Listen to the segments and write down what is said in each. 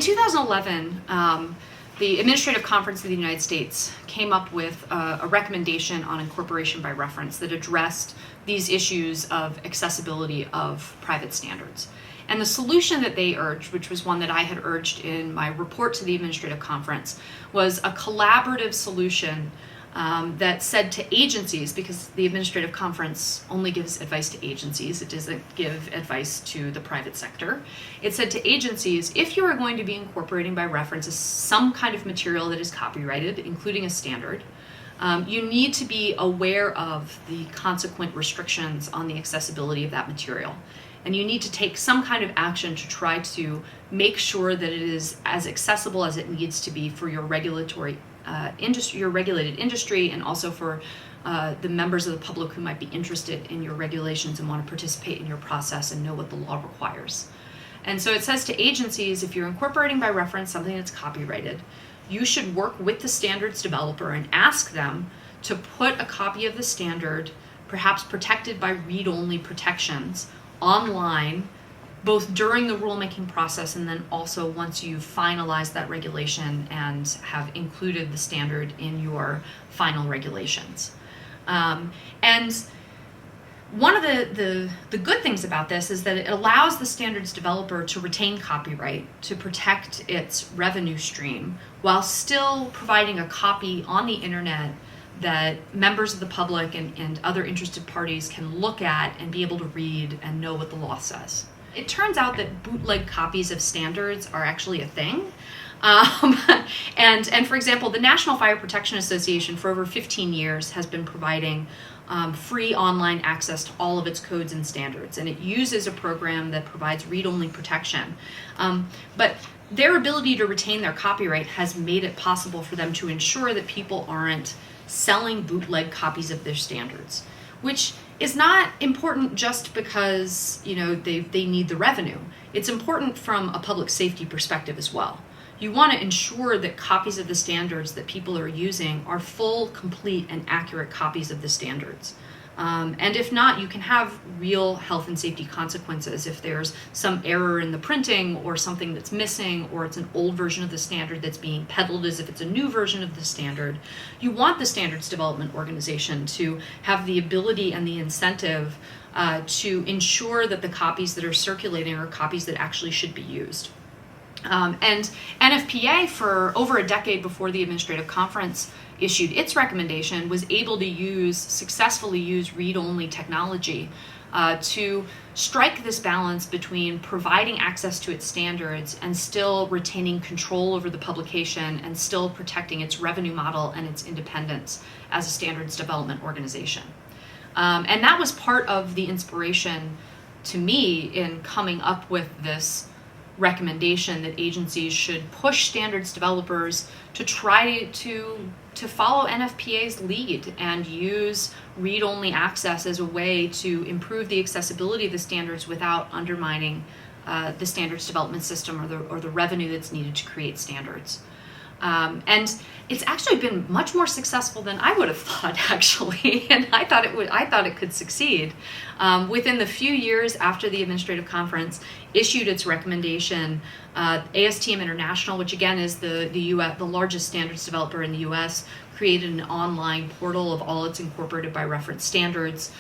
2011, the Administrative Conference of the United States came up with a recommendation on incorporation by reference that addressed these issues of accessibility of private standards. And the solution that they urged, which was one that I had urged in my report to the Administrative Conference, was a collaborative solution that said to agencies, because the Administrative Conference only gives advice to agencies, it doesn't give advice to the private sector. It said to agencies, if you are going to be incorporating by reference some kind of material that is copyrighted, including a standard, you need to be aware of the consequent restrictions on the accessibility of that material. And you need to take some kind of action to try to make sure that it is as accessible as it needs to be for your regulatory industry, your regulated industry, and also for the members of the public who might be interested in your regulations and want to participate in your process and know what the law requires. And so it says to agencies, if you're incorporating by reference something that's copyrighted, you should work with the standards developer and ask them to put a copy of the standard, perhaps protected by read-only protections, online, both during the rulemaking process and then also once you've finalized that regulation and have included the standard in your final regulations. And one of the good things about this is that it allows the standards developer to retain copyright, to protect its revenue stream, while still providing a copy on the internet that members of the public and other interested parties can look at and be able to read and know what the law says. It turns out that bootleg copies of standards are actually a thing. And for example, the National Fire Protection Association for over 15 years has been providing free online access to all of its codes and standards. And it uses a program that provides read-only protection. But their ability to retain their copyright has made it possible for them to ensure that people aren't selling bootleg copies of their standards, which is not important just because, you know, they need the revenue. It's important from a public safety perspective as well. You want to ensure that copies of the standards that people are using are full, complete, and accurate copies of the standards. And if not, you can have real health and safety consequences if there's some error in the printing or something that's missing, or it's an old version of the standard that's being peddled as if it's a new version of the standard. You want the standards development organization to have the ability and the incentive to ensure that the copies that are circulating are copies that actually should be used. And NFPA, for over a decade before the Administrative Conference issued its recommendation, was able to successfully use read-only technology to strike this balance between providing access to its standards and still retaining control over the publication and still protecting its revenue model and its independence as a standards development organization. And that was part of the inspiration to me in coming up with this recommendation that agencies should push standards developers to try to follow NFPA's lead and use read-only access as a way to improve the accessibility of the standards without undermining the standards development system or the revenue that's needed to create standards. And it's actually been much more successful than I would have thought, actually, and I thought it could succeed. Within the few years after the Administrative Conference issued its recommendation, ASTM International, which again is the largest standards developer in the U.S., created an online portal of all its incorporated by reference standards,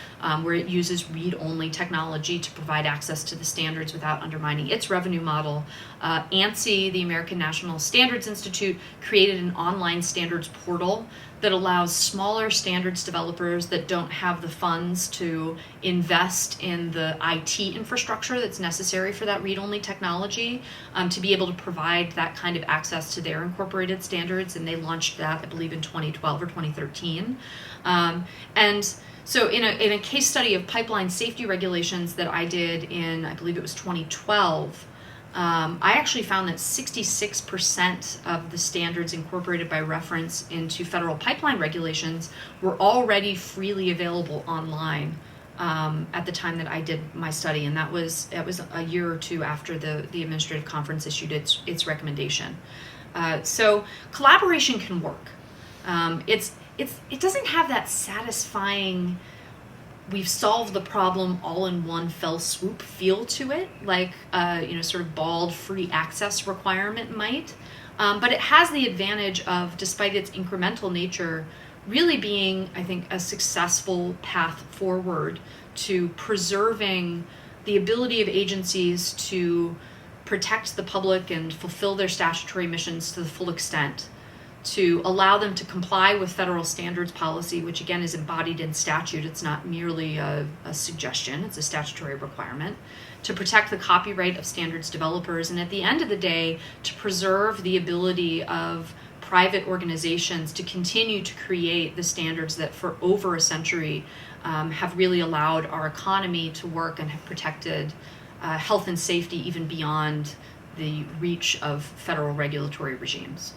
where it uses read-only technology to provide access to the standards without undermining its revenue model. ANSI, the American National Standards Institute, created an online standards portal that allows smaller standards developers that don't have the funds to invest in the IT infrastructure that's necessary for that read-only technology to be able to provide that kind of access to their incorporated standards. And they launched that, I believe, in 2012 or 2013. And so in a case study of pipeline safety regulations that I did in, I believe it was 2012, I actually found that 66% of the standards incorporated by reference into federal pipeline regulations were already freely available online at the time that I did my study, and that was a year or two after the Administrative Conference issued its recommendation. So collaboration can work. It doesn't have that satisfying we've solved the problem all in one fell swoop feel to it, like sort of bald free access requirement might. But it has the advantage of, despite its incremental nature, really being, I think, a successful path forward to preserving the ability of agencies to protect the public and fulfill their statutory missions to the full extent, to allow them to comply with federal standards policy, which again is embodied in statute. It's not merely a suggestion, it's a statutory requirement, to protect the copyright of standards developers, and at the end of the day, to preserve the ability of private organizations to continue to create the standards that for over a century have really allowed our economy to work and have protected health and safety even beyond the reach of federal regulatory regimes.